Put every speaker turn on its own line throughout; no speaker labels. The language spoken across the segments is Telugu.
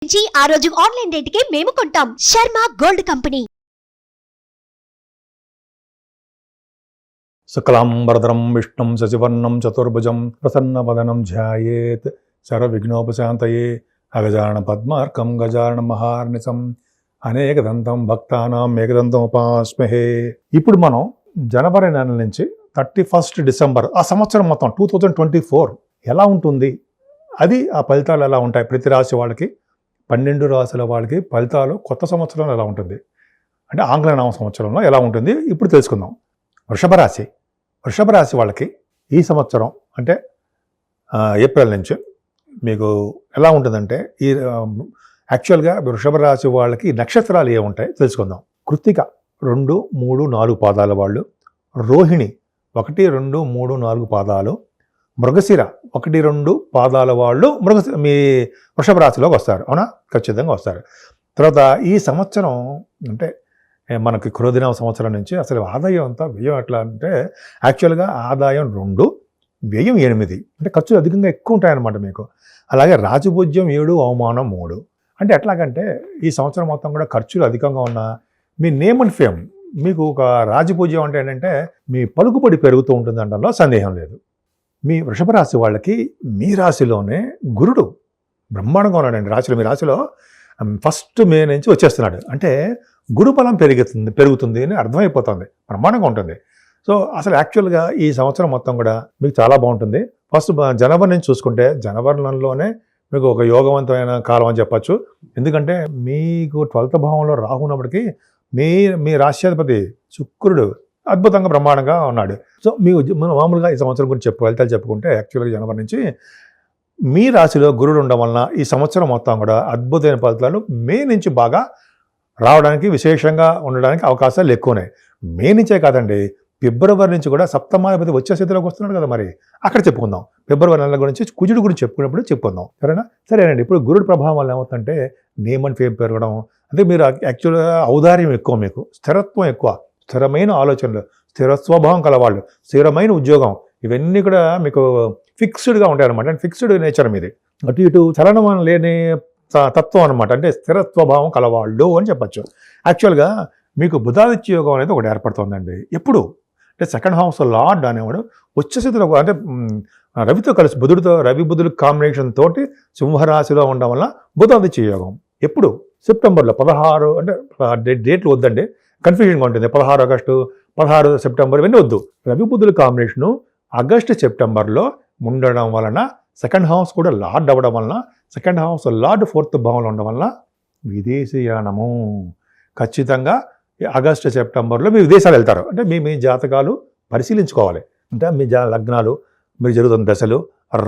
నుంచి ఆ రోజు ఆన్లైన్ రేటుకే మేము కొంటాం. Sharma gold company.
శుక్లాంబరధరం విష్ణుం శశివర్ణం చతుర్భుజం ప్రసన్నవదనం ధ్యాయేత్ సర్వవిఘ్నోపశాంతయే అగజానన పద్మార్కం గజానన మహార్నిశం అనేకదంతం భక్తానాం ఏకదంతం ఉపాస్మహే. ఇప్పుడు మనం జనవరి నెల నుంచి 31 డిసెంబర్ ఆ సంవత్సరం మొత్తం 2024 ఎలా ఉంటుంది, అది ఆ ఫలితాలు ఎలా ఉంటాయి, ప్రతి రాశి వాళ్ళకి 12 రాశుల వాళ్ళకి ఫలితాలు కొత్త సంవత్సరంలో ఎలా ఉంటుంది, అంటే ఆంగ్ల నవ సంవత్సరంలో ఎలా ఉంటుంది ఇప్పుడు తెలుసుకుందాం. వృషభ రాశి వాళ్ళకి ఈ సంవత్సరం అంటే ఏప్రిల్ నుంచి మీకు ఎలా ఉంటుందంటే, ఈ యాక్చువల్గా వృషభ రాశి వాళ్ళకి నక్షత్రాలు ఏముంటాయి తెలుసుకుందాం. కృత్తిక 2, 3, 4 పాదాల వాళ్ళు, రోహిణి 1, 2, 3, 4 పాదాలు, మృగశిర 1, 2 పాదాల వాళ్ళు మీ వృషభ రాశిలోకి వస్తారు. అవునా, ఖచ్చితంగా వస్తారు. తర్వాత ఈ సంవత్సరం అంటే మనకి క్రోధినామ సంవత్సరం నుంచి అసలు ఆదాయం అంతా వ్యయం ఎట్లా అంటే, యాక్చువల్గా ఆదాయం 2, వ్యయం 8, అంటే ఖర్చులు అధికంగా ఎక్కువ ఉంటాయన్నమాట మీకు. అలాగే రాజభోజ్యం 7, అవమానం 3. అంటే ఎట్లాగంటే ఈ సంవత్సరం మొత్తం కూడా ఖర్చులు అధికంగా ఉన్న మీ నేమ్ అండ్ ఫేమ్, మీకు ఒక రాజభోజ్యం అంటే ఏంటంటే మీ పలుకుబడి పెరుగుతూ ఉంటుంది అనడంలో సందేహం లేదు. మీ వృషభ రాశి వాళ్ళకి మీ రాశిలోనే గురుడు బ్రహ్మాండంగా ఉన్నాడండి. మీ రాశిలో 1 మే నుంచి వచ్చేస్తున్నాడు. అంటే గురుబలం పెరుగుతుంది అని అర్థమైపోతుంది, బ్రహ్మాండంగా ఉంటుంది. సో అసలు యాక్చువల్గా ఈ సంవత్సరం మొత్తం కూడా మీకు చాలా బాగుంటుంది. ఫస్ట్ జనవరి నుంచి చూసుకుంటే, జనవరి నెలలోనే మీకు ఒక యోగవంతమైన కాలం అని చెప్పచ్చు. ఎందుకంటే మీకు 12వ భావంలో రాహు ఉన్నప్పటికీ మీ రాశ్యాధిపతి శుక్రుడు అద్భుతంగా బ్రహ్మాండంగా ఉన్నాడు. సో మనం మామూలుగా ఈ సంవత్సరం గురించి ఫలితాలు చెప్పుకుంటే, యాక్చువల్గా జనవరి నుంచి మీ రాశిలో గురుడు ఉండడం వలన ఈ సంవత్సరం మొత్తం కూడా అద్భుతమైన ఫలితాలు మే నుంచి బాగా రావడానికి, విశేషంగా ఉండడానికి అవకాశాలు ఎక్కువనే. మే నుంచే కాదండి, ఫిబ్రవరి నుంచి కూడా సప్తమాధిపతి వచ్చే స్థితిలోకి వస్తున్నాడు కదా, మరి అక్కడ చెప్పుకుందాం. ఫిబ్రవరి నెల గురించి కుజుడు గురించి చెప్పుకున్నప్పుడు చెప్పుకుందాం, సరేనండి. ఇప్పుడు గురుడు ప్రభావం వల్ల ఏమవుతుందంటే నేమ్ అండ్ ఫేమ్ పెరగడం, అంటే మీరు యాక్చువల్గా ఔదార్యం ఎక్కువ, మీకు స్థిరత్వం ఎక్కువ, స్థిరమైన ఆలోచనలు, స్థిర స్వభావం కలవాళ్ళు, స్థిరమైన ఉద్యోగం, ఇవన్నీ కూడా మీకు ఫిక్స్డ్గా ఉంటాయన్నమాట. అంటే ఫిక్స్డ్ నేచర్ మీది, అటు ఇటు చలనం లేని తత్వం అనమాట. అంటే స్థిర స్వభావం కలవాళ్ళు అని చెప్పచ్చు. యాక్చువల్గా మీకు బుధాదిత్య యోగం అనేది ఒకటి ఏర్పడుతుందండి. ఎప్పుడు అంటే సెకండ్ హౌస్ లార్డ్ అనేవాడు వచ్చేసేది, అంటే రవితో కలిసి రవి బుధుడు కాంబినేషన్ తోటి సింహరాశిలో ఉండడం వల్ల బుధాదిత్య యోగం. ఎప్పుడు సెప్టెంబర్లో 16, అంటే డేట్లు వద్దండి, కన్ఫ్యూజన్గా ఉంటుంది. 16 ఆగస్టు, 16 సెప్టెంబర్ ఇవన్నీ వద్దు. రవి బుధుల కాంబినేషను ఆగస్టు సెప్టెంబర్లో ఉండడం వలన, సెకండ్ హౌస్ కూడా లార్డ్ అవ్వడం వలన, సెకండ్ హౌస్ లార్డ్ 4th భావంలో ఉండడం వలన విదేశీయానము ఖచ్చితంగా ఆగస్టు సెప్టెంబర్లో మీరు విదేశాలు వెళ్తారు. అంటే మీ జాతకాలు పరిశీలించుకోవాలి. అంటే మీ లగ్నాలు, మీరు జరుగుతున్న దశలు,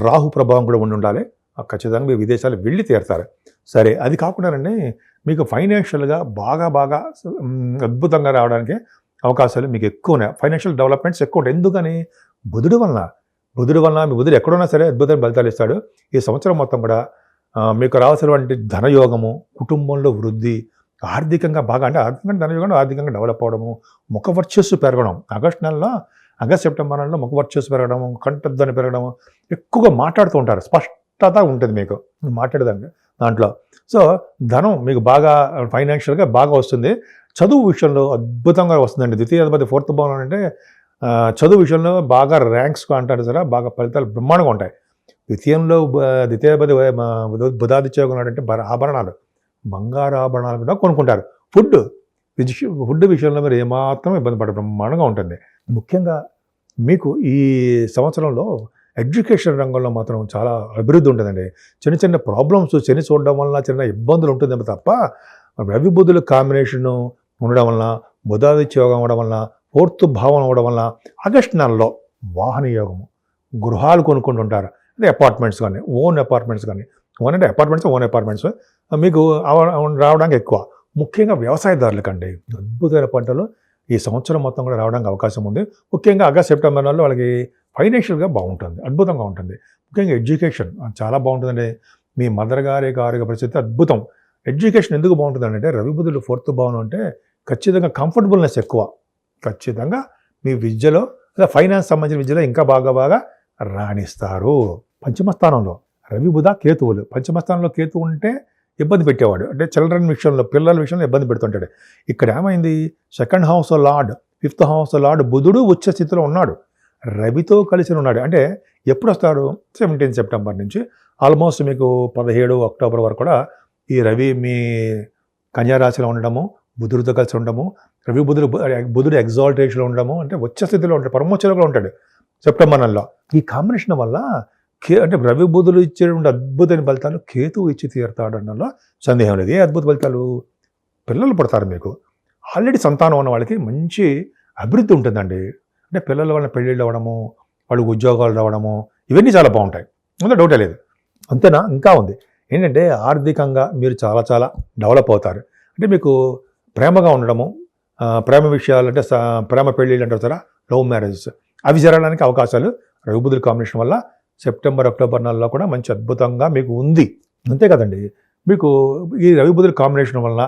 రాహు ప్రభావం కూడా ఉండాలి. ఖచ్చితంగా మీరు విదేశాలు వెళ్ళి తీరుతారు. సరే, అది కాకుండానండి మీకు ఫైనాన్షియల్గా బాగా అద్భుతంగా రావడానికి అవకాశాలు మీకు ఎక్కువ ఉన్నాయి. ఫైనాన్షియల్ డెవలప్మెంట్స్ ఎక్కువ ఉంటాయి. ఎందుకని? బుధుడు వలన మీ బుధుడు ఎక్కడున్నా సరే అద్భుతమైన ఫలితాలు ఇస్తాడు. ఈ సంవత్సరం మొత్తం కూడా మీకు రావాల్సినటువంటి ధనయోగము, కుటుంబంలో వృద్ధి, ఆర్థికంగా బాగా, అంటే ఆర్థికంగా ధనయోగం, ఆర్థికంగా డెవలప్ అవ్వడము, ముఖ వర్చస్సు పెరగడం. ఆగస్ట్ సెప్టెంబర్ నెలలో ముఖ వర్చస్సు పెరగడము, కంఠధ్వని పెరగడము, ఎక్కువగా మాట్లాడుతూ ఉంటారు, స్పష్టత ఉంటుంది మీకు మాట్లాడేదాన్ని దాంట్లో. సో ధనం మీకు బాగా ఫైనాన్షియల్గా బాగా వస్తుంది. చదువు విషయంలో అద్భుతంగా వస్తుందండి. ద్వితీయాధిపతి 4th భావం అంటే చదువు విషయంలో బాగా ర్యాంక్స్ అంటారు సరే, బాగా ఫలితాలు బ్రహ్మాండంగా ఉంటాయి. ద్వితీయాధిపతి బుధాదిత్య యోగం అంటే ఆభరణాలు, బంగారు ఆభరణాలు కూడా కొనుక్కుంటారు. ఫుడ్ విషయంలో మీరు ఏమాత్రం ఇబ్బంది పడే బ్రహ్మాండంగా ఉంటుంది. ముఖ్యంగా మీకు ఈ సంవత్సరంలో ఎడ్యుకేషన్ రంగంలో మాత్రం చాలా అభివృద్ధి ఉంటుందండి. చిన్న ప్రాబ్లమ్స్ శని చూడడం వలన చిన్న ఇబ్బందులు ఉంటుందేమో తప్ప, రవి బుధుల కాంబినేషను ఉండడం వలన, బుధాదిత్య యోగం అవడం వలన, 4th భావం అవ్వడం వలన, ఆగస్టు నెలలో వాహన యోగము, గృహాలు కొనుక్కుంటుంటారు. అంటే అపార్ట్మెంట్స్ కానీ, ఓన్ అపార్ట్మెంట్స్ మీకు రావడానికి ఎక్కువ. ముఖ్యంగా వ్యవసాయదారులకండి అద్భుతమైన పంటలు ఈ సంవత్సరం మొత్తం కూడా రావడానికి అవకాశం ఉంది. ముఖ్యంగా ఆగస్ట్ సెప్టెంబర్ నెలలో వాళ్ళకి ఫైనాన్షియల్గా బాగుంటుంది, అద్భుతంగా ఉంటుంది. ముఖ్యంగా ఎడ్యుకేషన్ చాలా బాగుంటుందండి. మీ మదర్ గారి ఆరోగ్య పరిస్థితి అద్భుతం. ఎడ్యుకేషన్ ఎందుకు బాగుంటుందంటే, రవి బుధులు 4th భావం అంటే ఖచ్చితంగా కంఫర్టబుల్నెస్ ఎక్కువ. ఖచ్చితంగా మీ విద్యలో, లేదా ఫైనాన్స్ సంబంధించిన విద్యలో ఇంకా బాగా రాణిస్తారు. పంచమస్థానంలో రవి బుధ కేతువులు, పంచమస్థానంలో కేతువు ఉంటే ఇబ్బంది పెట్టేవాడు. అంటే చిల్డ్రన్ విషయంలో, పిల్లల విషయంలో ఇబ్బంది పెడుతుంటాడు. ఇక్కడ ఏమైంది, second house lord, fifth house lord బుధుడు ఉచ్చ స్థితిలో ఉన్నాడు, రవితో కలిసి ఉన్నాడు. అంటే ఎప్పుడు వస్తాడు, 17 సెప్టెంబర్ నుంచి ఆల్మోస్ట్ మీకు 17 అక్టోబర్ వరకు కూడా ఈ రవి మీ కన్యారాశిలో ఉండడము, బుధుడితో కలిసి ఉండడము, బుధుడు ఎగ్జాల్టేషన్లో ఉండడము, అంటే ఉచ్చ స్థితిలో ఉంటాడు, పరమోచ్చలో ఉంటాడు సెప్టెంబర్ నెలలో. ఈ కాంబినేషన్ వల్ల అంటే రవి బుధులు ఇచ్చేటువంటి అద్భుతమైన ఫలితాలు కేతువు ఇచ్చి తీరుతాడు అనడంలో సందేహం లేదు. ఏ అద్భుత ఫలితాలు, పిల్లలు పుడతారు మీకు. ఆల్రెడీ సంతానం ఉన్న వాళ్ళకి మంచి అభివృద్ధి ఉంటుందండి. అంటే పిల్లల వల్ల పెళ్ళిళ్ళు అవ్వడము, వాళ్ళకి ఉద్యోగాలు రావడము, ఇవన్నీ చాలా బాగుంటాయి, అందులో డౌటే లేదు. అంతేనా, ఇంకా ఉంది ఏంటంటే ఆర్థికంగా మీరు చాలా చాలా డెవలప్ అవుతారు. అంటే మీకు ప్రేమగా ఉండడము, ప్రేమ విషయాలు అంటే ప్రేమ పెళ్ళిళ్ళు అంటారు కదా, లవ్ మ్యారేజెస్, అవి జరగడానికి అవకాశాలు రవి బుధుల కాంబినేషన్ వల్ల సెప్టెంబర్ అక్టోబర్ నెలలో కూడా మంచి అద్భుతంగా మీకు ఉంది. అంతే కదండి, మీకు ఈ రవి బుధుల కాంబినేషన్ వల్ల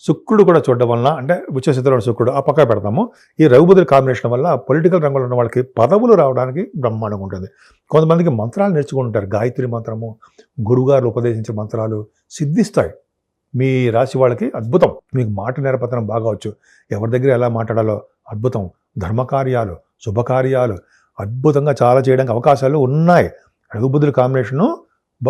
శుక్రుడు కూడా చూడడం వల్ల, అంటే ఉచ్చస్థితిలో శుక్రుడు ఆ పక్క పెడతాము, ఈ రవి బుధుల కాంబినేషన్ వల్ల పొలిటికల్ రంగంలో ఉన్న వాళ్ళకి పదవులు రావడానికి బ్రహ్మాండంగా ఉంటుంది. కొంతమందికి మంత్రాలు నేర్చుకుంటారు, గాయత్రి మంత్రము, గురుగారు ఉపదేశించే మంత్రాలు సిద్ధిస్తాయి. మీ రాశి వాళ్ళకి అద్భుతం. మీకు మాట నేర్పతనం బాగా వచ్చు, ఎవరి దగ్గర ఎలా మాట్లాడాలో అద్భుతం. ధర్మకార్యాలు, శుభకార్యాలు అద్భుతంగా చాలా చేయడానికి అవకాశాలు ఉన్నాయి. రవి బుధుల కాంబినేషను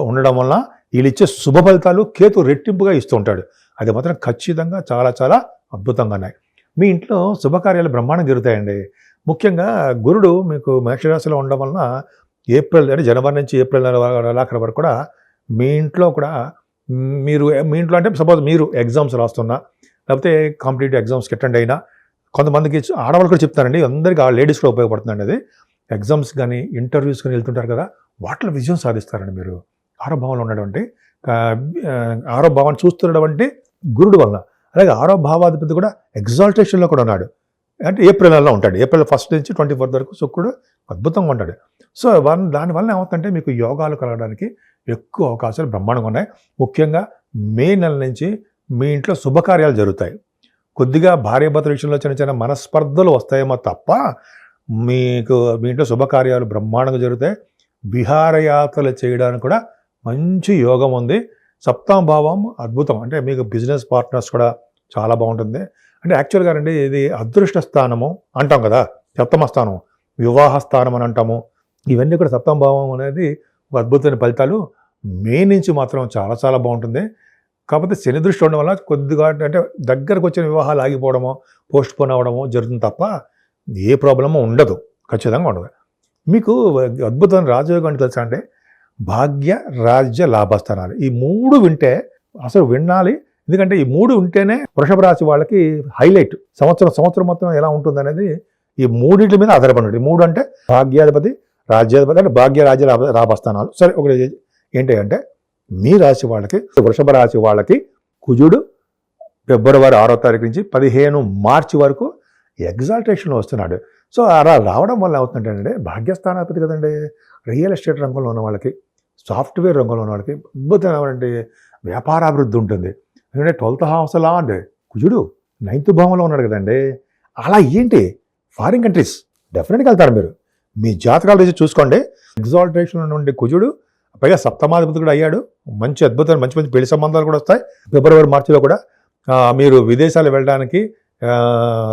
ఉండడం వల్ల వీళ్ళు ఇచ్చే శుభ ఫలితాలు కేతు రెట్టింపుగా ఇస్తూ ఉంటాడు. అది మాత్రం ఖచ్చితంగా చాలా చాలా అద్భుతంగా ఉన్నాయి. మీ ఇంట్లో శుభకార్యాలు బ్రహ్మాండం జరుగుతాయండి. ముఖ్యంగా గురుడు మీకు మేషరాశిలో ఉండడం వలన ఏప్రిల్ అంటే జనవరి నుంచి ఏప్రిల్ నెలాఖరు వరకు కూడా మీ ఇంట్లో కూడా మీ ఇంట్లో అంటే సపోజ్ మీరు ఎగ్జామ్స్ రాస్తున్నా, లేకపోతే కాంపిటేటివ్ ఎగ్జామ్స్కి అటెండ్ అయినా, కొంతమందికి ఆడవాళ్ళు కూడా చెప్తారండి, అందరికీ ఆ లేడీస్ కూడా ఉపయోగపడుతుందండి. అది ఎగ్జామ్స్ కానీ ఇంటర్వ్యూస్ కానీ వెళ్తుంటారు కదా, వాటిలో విజయం సాధిస్తారండి మీరు. ఆరో భావంలో ఉన్నటువంటి ఆరో భావాన్ని చూస్తున్నటువంటి గురుడు వలన. అలాగే ఆరో భావాధిపతి కూడా ఎగ్జాల్టేషన్లో కూడా ఉన్నాడు, అంటే ఏప్రిల్ నెలలో ఉంటాడు. ఏప్రిల్ 1 నుంచి 24 వరకు శుక్రుడు అద్భుతంగా ఉంటాడు. సో దానివల్ల ఏమవుతుందంటే మీకు యోగాలు కలగడానికి ఎక్కువ అవకాశాలు బ్రహ్మాండంగా ఉన్నాయి. ముఖ్యంగా మే నెల నుంచి మీ ఇంట్లో శుభకార్యాలు జరుగుతాయి. కొద్దిగా భార్యాభర్తల విషయంలో చిన్న చిన్న మనస్పర్ధలు వస్తాయేమో తప్ప మీ ఇంట్లో శుభకార్యాలు బ్రహ్మాండంగా జరుగుతాయి. విహారయాత్రలు చేయడానికి కూడా మంచి యోగం ఉంది. సప్తమ భావం అద్భుతం, అంటే మీకు బిజినెస్ పార్ట్నర్స్ కూడా చాలా బాగుంటుంది. అంటే యాక్చువల్గా అండి ఇది అదృష్ట స్థానము అంటాం కదా, సప్తమ స్థానం, వివాహ స్థానం అని అంటాము. ఇవన్నీ కూడా సప్తమ భావం అనేది ఒక అద్భుతమైన ఫలితాలు. మే నుంచి మాత్రం చాలా చాలా బాగుంటుంది. కాకపోతే శని దృష్టి ఉండడం వల్ల కొద్దిగా అంటే దగ్గరకు వచ్చిన వివాహాలు ఆగిపోవడమో, పోస్ట్ పోన్ అవ్వడమో జరుగుతుంది తప్ప ఏ ప్రాబ్లమో ఉండదు, ఖచ్చితంగా ఉండదు. మీకు అద్భుతమైన రాజయోగం అని తెలుసా అంటే భాగ్య, రాజ్య, లాభస్థానాలు, ఈ 3 వింటే అసలు వినాలి. ఎందుకంటే ఈ 3 వింటేనే వృషభ రాశి వాళ్ళకి హైలైట్. సంవత్సరం మొత్తం ఎలా ఉంటుంది అనేది ఈ 3 మీద ఆధారపడి. 3 అంటే భాగ్యాధిపతి, రాజ్యాధిపతి, అంటే భాగ్య, రాజ్య, లాభస్థానాలు. సరే, ఒకటి ఏంటి అంటే మీ రాశి వాళ్ళకి, వృషభ రాశి వాళ్ళకి కుజుడు ఫిబ్రవరి 6వ తారీఖు నుంచి 15 మార్చి వరకు ఎగ్జాల్టేషన్లో వస్తున్నాడు. సో అలా రావడం వల్ల అవుతుందంటే భాగ్యస్థానాధిపతి కదండి. రియల్ ఎస్టేట్ రంగంలో ఉన్న వాళ్ళకి, సాఫ్ట్వేర్ రంగంలో ఉన్న వాళ్ళకి అద్భుతమైనటువంటి వ్యాపారాభివృద్ధి ఉంటుంది. ఎందుకంటే 12th హౌస్ లార్డ్ కుజుడు 9th భావంలో ఉన్నాడు కదండి. అలా ఏంటి ఫారిన్ కంట్రీస్ డెఫినెట్గా వెళ్తారు మీరు. మీ జాతకాలు తీసి చూసుకోండి. ఎగ్జాల్టేషన్ నుండి కుజుడు పైగా సప్తమాధిపతి కూడా అయ్యాడు. మంచి అద్భుతమైన మంచి మంచి పెళ్లి సంబంధాలు కూడా వస్తాయి. ఫిబ్రవరి మార్చిలో కూడా మీరు విదేశాలు వెళ్ళడానికి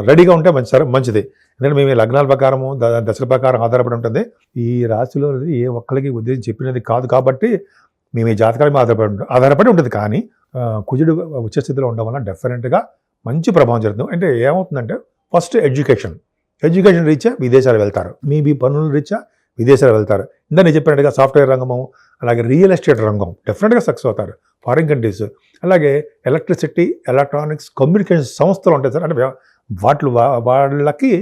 రెడీగా ఉంటే మంచిది. ఎందుకంటే మేము లగ్నాల ప్రకారము దశల ప్రకారం ఆధారపడి ఉంటుంది. ఈ రాశిలో ఏ ఒక్కరికి ఉద్దేశం చెప్పినది కాదు కాబట్టి మేము ఈ జాతకాల మీద ఆధారపడి ఉంటుంది. కానీ కుజుడు ఉచ్చస్థితిలో ఉండడం వల్ల డెఫినెట్గా మంచి ప్రభావం జరుగుతుంది. అంటే ఏమవుతుందంటే ఫస్ట్ ఎడ్యుకేషన్ రీత్యా విదేశాలు వెళ్తారు. మీ పనుల రీత్యా విదేశాలు వెళ్తారు. ఇందా నేను చెప్పినట్టుగా సాఫ్ట్వేర్ రంగము, అలాగే రియల్ ఎస్టేట్ రంగం డెఫినెట్గా సక్సెస్ అవుతారు. ఫారిన్ కంట్రీస్, అలాగే ఎలక్ట్రిసిటీ, ఎలక్ట్రానిక్స్, కమ్యూనికేషన్ సంస్థలు ఉంటాయి సార్. అంటే వాళ్ళకి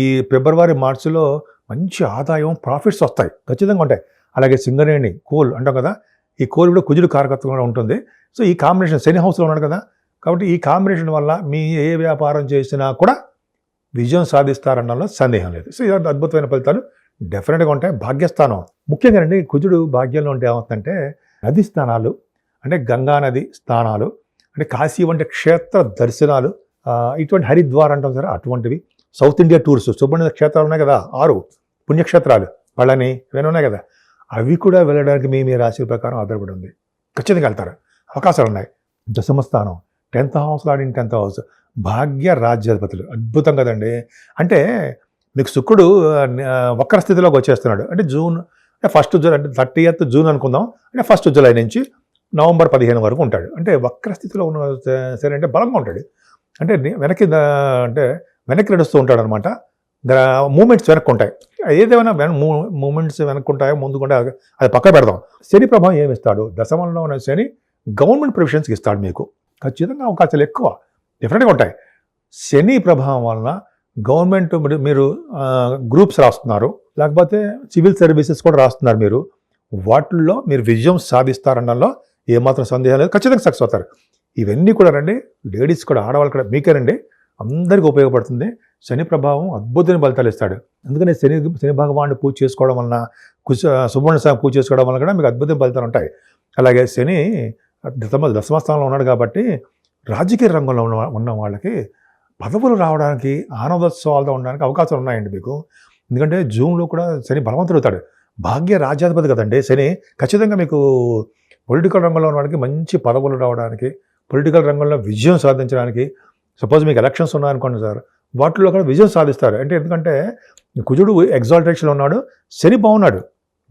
ఈ ఫిబ్రవరి మార్చిలో మంచి ఆదాయం, ప్రాఫిట్స్ వస్తాయి, ఖచ్చితంగా ఉంటాయి. అలాగే సింగరేణి, కోల్ అంటాం కదా, ఈ కోల్ కూడా కుజుడు కారకత్వంగా ఉంటుంది. సో ఈ కాంబినేషన్ శని హౌస్లో ఉన్నాడు కదా, కాబట్టి ఈ కాంబినేషన్ వల్ల మీ ఏ వ్యాపారం చేసినా కూడా విజయం సాధిస్తారనడంలో సందేహం లేదు. సో ఇలాంటి అద్భుతమైన ఫలితాలు డెఫినెట్గా ఉంటాయి. భాగ్యస్థానం ముఖ్యంగా అండి, కుజుడు భాగ్యంలో ఉంటే ఏమవుతుందంటే నది స్థానాలు, అంటే గంగా నది స్థానాలు, అంటే కాశీ వంటి క్షేత్ర దర్శనాలు, ఇటువంటి హరిద్వార్ అంటాం సరే అటువంటివి, సౌత్ ఇండియా టూర్స్, సుబ్రహ్మణ్య క్షేత్రాలు ఉన్నాయి కదా, 6 పుణ్యక్షేత్రాలు, పళని ఇవన్నీ ఉన్నాయి కదా, అవి కూడా వెళ్ళడానికి మీ రాశి ప్రకారం ఆధారపడి ఉంది. ఖచ్చితంగా వెళ్తారు. అవకాశాలు ఉన్నాయి. దశమస్థానం 10th హౌస్ లాడిన 10th హౌస్ భాగ్య రాజ్యాధిపతులు అద్భుతం కదండి. అంటే మీకు శుక్రుడు వక్ర స్థితిలోకి వచ్చేస్తున్నాడు. అంటే జూన్ ఫస్ట్ జూలై అంటే 30th జూన్ అనుకుందాం. అంటే 1st జూలై నుంచి నవంబర్ 15 వరకు ఉంటాడు. అంటే వక్ర స్థితిలో ఉన్న సరే అంటే బలంగా ఉంటాడు. అంటే వెనక్కి నడుస్తూ ఉంటాడు అనమాట. మూమెంట్స్ వెనక్కి ఉంటాయి. ఏదేమైనా మూమెంట్స్ వెనక్కుంటాయో ముందుకుంటాయో అది పక్క పెడదాం. శని ప్రభావం ఏమి ఇస్తాడు? దశమంలో ఉన్న శని గవర్నమెంట్ ప్రొవిషన్స్కి ఇస్తాడు. మీకు ఖచ్చితంగా అవకాశాలు ఎక్కువ డిఫరెంట్గా ఉంటాయి. శని ప్రభావం వలన గవర్నమెంట్ మీరు గ్రూప్స్ రాస్తున్నారు, లేకపోతే సివిల్ సర్వీసెస్ కూడా రాస్తున్నారు. మీరు వాటిల్లో మీరు విజయం సాధిస్తారనడంలో ఏమాత్రం సందేహం లేదు. ఖచ్చితంగా సక్సెస్ అవుతారు. ఇవన్నీ కూడా రండి, లేడీస్ కూడా, ఆడవాళ్ళు కూడా, మీకేనండి, అందరికీ ఉపయోగపడుతుంది. శని ప్రభావం అద్భుతమైన ఫలితాలు ఇస్తాడు. అందుకని శని భగవాన్ని పూజ చేసుకోవడం వలన, సుబ్రహ్మణ్య స్వామి పూజ చేసుకోవడం వలన కూడా మీకు అద్భుతమైన ఫలితాలు ఉంటాయి. అలాగే శని దశమస్థానంలో ఉన్నాడు కాబట్టి రాజకీయ రంగంలో ఉన్న వాళ్ళకి పదవులు రావడానికి, ఆనందోత్సవాలతో ఉండడానికి అవకాశాలు ఉన్నాయండి మీకు. ఎందుకంటే జూన్లో కూడా శని బలవంతుడు అవుతాడు. భాగ్య రాజ్యాధిపతి కదండి శని. ఖచ్చితంగా మీకు పొలిటికల్ రంగంలో ఉన్న వాళ్ళకి మంచి పదవులు రావడానికి, పొలిటికల్ రంగంలో విజయం సాధించడానికి, సపోజ్ మీకు ఎలక్షన్స్ ఉన్నాయనుకోండి సార్, వాటిలో కూడా విజయం సాధిస్తారు. అంటే ఎందుకంటే కుజుడు ఎగ్జాల్టేషన్లో ఉన్నాడు, శని బాగున్నాడు.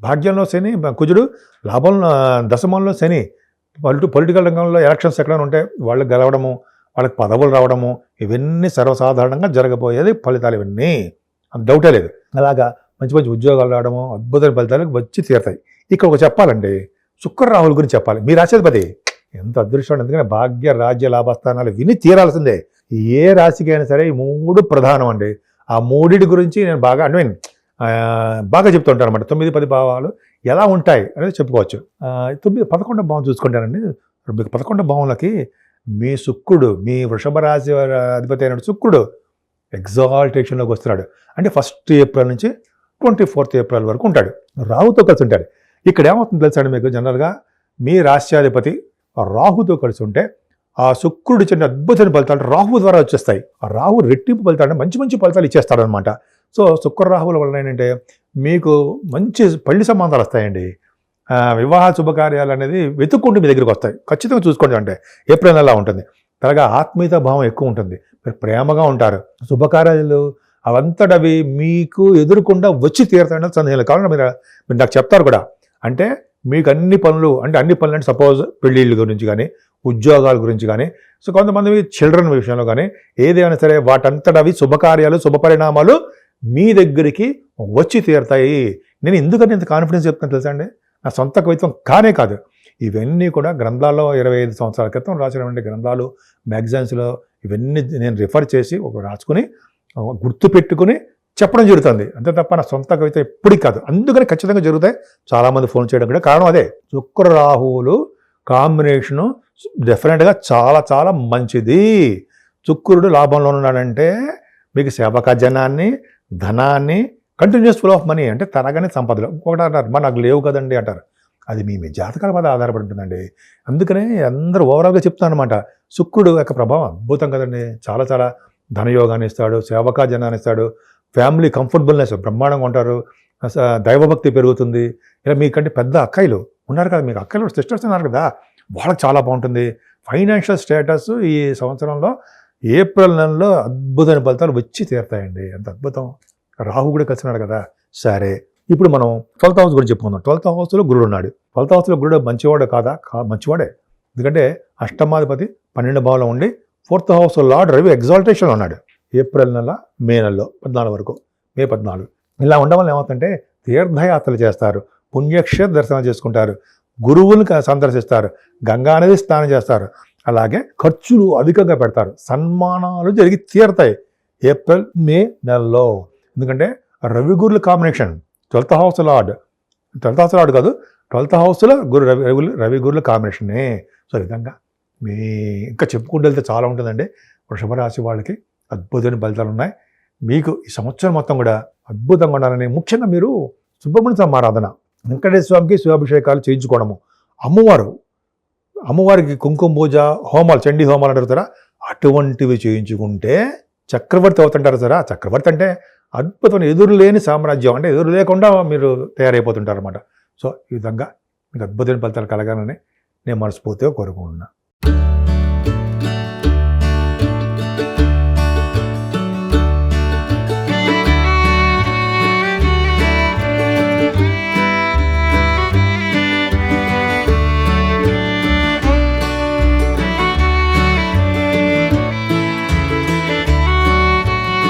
భాగ్యంలో శని, కుజుడు లాభంలో, దశమంలో శని. పొలిటికల్ రంగంలో ఎలక్షన్స్ ఎక్కడైనా ఉంటే వాళ్ళకి గెలవడము, వాళ్ళకి పదవులు రావడము, ఇవన్నీ సర్వసాధారణంగా జరగబోయేది ఫలితాలు. ఇవన్నీ అంత డౌటే లేదు. అలాగా మంచి మంచి ఉద్యోగాలు రావడము, అద్భుతమైన ఫలితాలు వచ్చి తీరుతాయి. ఇక్కడ ఒక చెప్పాలండి, శుక్ర రాహుల గురించి చెప్పాలి. మీ రాశాధిపతి ఎంత అదృష్టం. ఎందుకంటే భాగ్య రాజ్య లాభస్థానాలు విని తీరాల్సిందే. ఏ రాశికి అయినా సరే ఈ 3 ప్రధానం అండి. ఆ 3 గురించి నేను బాగా చెప్తుంటాను అనమాట. 9-10 భావాలు ఎలా ఉంటాయి అనేది చెప్పుకోవచ్చు. 11వ భావం చూసుకుంటానండి. 11వ భావంలోకి మీ శుక్రుడు, మీ వృషభ రాశి అధిపతి అయిన శుక్రుడు ఎగ్జాల్టేషన్లోకి వస్తున్నాడు. అంటే 1 ఏప్రిల్ నుంచి 24 ఏప్రిల్ వరకు ఉంటాడు. రాహుతో కలిసి ఉంటాడు. ఇక్కడ ఏమవుతుంది తెలుసండి మీకు, జనరల్గా మీ రాష్ట్రాధిపతి రాహుతో కలిసి ఉంటే ఆ శుక్రుడు చిన్న అద్భుతమైన ఫలితాలు రాహు ద్వారా వచ్చేస్తాయి. ఆ రాహు రెట్టింపు ఫలితాలు, మంచి మంచి ఫలితాలు ఇచ్చేస్తాడు అనమాట. సో శుక్ర రాహుల వలన ఏంటంటే మీకు మంచి పెళ్లి సంబంధాలు వస్తాయండి. వివాహ శుభకార్యాలు అనేది వెతుక్కుంటూ మీ దగ్గరికి వస్తాయి. ఖచ్చితంగా చూసుకోండి. అంటే ఏప్రిల్ నెల ఉంటుంది. అలాగా ఆత్మీయత భావం ఎక్కువ ఉంటుంది. మీరు ప్రేమగా ఉంటారు. శుభకార్యాలు అవంతటవి మీకు ఎదురుకుండా వచ్చి తీరుతాయని సందేహం లేదు. కావున మీరు నాకు చెప్తారు కూడా. అంటే మీకు అన్ని పనులు అంటే సపోజ్ పెళ్ళిళ్ళ గురించి కానీ, ఉద్యోగాల గురించి కానీ, సో కొంతమంది చిల్డ్రన్ విషయంలో కానీ, ఏదైనా సరే వాటంతటవి శుభకార్యాలు, శుభపరిణామాలు మీ దగ్గరికి వచ్చి తీరుతాయి. నేను ఎందుకని ఇంత కాన్ఫిడెన్స్ చెప్తాను తెలుసా అండి? నా సొంత కవిత్వం కాదు. ఇవన్నీ కూడా గ్రంథాల్లో 25 సంవత్సరాల క్రితం రాసినటువంటి గ్రంథాలు, మ్యాగజైన్స్లో ఇవన్నీ నేను రిఫర్ చేసి రాసుకుని గుర్తు పెట్టుకుని చెప్పడం జరుగుతుంది. అంతే తప్ప నా సొంత కవిత ఎప్పటికీ కాదు. అందుకని ఖచ్చితంగా జరుగుతాయి. చాలామంది ఫోన్ చేయడం కూడా కారణం అదే. శుక్ర రాహువులు కాంబినేషను డెఫినెట్గా చాలా చాలా మంచిది. శుక్రుడు లాభంలో ఉన్నాడంటే మీకు సేవకాజనాన్ని, ధనాన్ని, కంటిన్యూస్ ఫ్లో ఆఫ్ మనీ, అంటే తరగని సంపదలు. ఒకటి అంటారు, నాకు లేవు కదండి అంటారు. అది మీ జాతకాల మీద ఆధారపడి ఉంటుందండి. అందుకనే అందరూ ఓవరాల్గా చెప్తాను అనమాట. శుక్రుడు యొక్క ప్రభావం అద్భుతం కదండి. చాలా చాలా ధనయోగాన్ని ఇస్తాడు, సేవకాజనాన్ని ఇస్తాడు, ఫ్యామిలీ కంఫర్టబుల్నెస్ బ్రహ్మాండంగా ఉంటారు, దైవభక్తి పెరుగుతుంది. ఇలా మీకంటే పెద్ద అక్కయ్యలు ఉన్నారు కదా, మీకు అక్కయ్యలు సిస్టర్స్ ఉన్నారు కదా, వాళ్ళకి చాలా బాగుంటుంది. ఫైనాన్షియల్ స్టేటస్ ఈ సంవత్సరంలో ఏప్రిల్ నెలలో అద్భుతమైన ఫలితాలు వచ్చి తీరుతాయండి. అంత అద్భుతం. రాహు కూడా కలిసినాడు కదా. సరే, ఇప్పుడు మనం 12th హౌస్ గురించి చెప్పుకుందాం. 12th హౌస్లో గురుడు ఉన్నాడు. 12th హౌస్లో గురుడు మంచివాడు కాదా? మంచివాడే. ఎందుకంటే అష్టమాధిపతి 12 భావంలో ఉండి 4th హౌస్ లార్డ్ రవి ఎగ్జాల్టేషన్లో ఉన్నాడు. ఏప్రిల్ నెల, మే నెలలో 14 వరకు, మే 14. ఇలా ఉండడం వల్ల ఏమవుతుందంటే తీర్థయాత్రలు చేస్తారు, పుణ్యక్షేత్ర దర్శనం చేసుకుంటారు, గురువులను సందర్శిస్తారు, గంగా నది స్నానం చేస్తారు. అలాగే ఖర్చులు అధికంగా పెడతారు, సన్మానాలు జరిగి తీరుతాయి ఏప్రిల్, మే నెలలో. ఎందుకంటే రవి గురుల కాంబినేషన్. 12th హౌస్ లార్డ్ కాదు, 12th హౌస్లో రవి గురుల కాంబినేషనే. సో ఈ విధంగా మీ ఇంకా చెప్పుకుంటూ వెళ్తే చాలా ఉంటుందండి. వృషభ రాశి వాళ్ళకి అద్భుతమైన ఫలితాలు ఉన్నాయి. మీకు ఈ సంవత్సరం మొత్తం కూడా అద్భుతంగా ఉండాలని, ముఖ్యంగా మీరు సుబ్రహ్మణ్య స్వామి ఆరాధన, వెంకటేశ్వర స్వామికి శివాభిషేకాలు చేయించుకోవడము, అమ్మవారికి కుంకుమ పూజ, హోమాలు, చండీ హోమాలు అంటారు, అటువంటివి చేయించుకుంటే చక్రవర్తి అవుతుంటారు సార్. చక్రవర్తి అంటే అద్భుతమైన ఎదురు లేని సామ్రాజ్యం, అంటే ఎదురు లేకుండా మీరు తయారైపోతుంటారు అనమాట. సో ఈ విధంగా మీకు అద్భుతమైన ఫలితాలు కలగాలని నేను మనస్ఫూర్తిగా కోరుకుంటున్నా.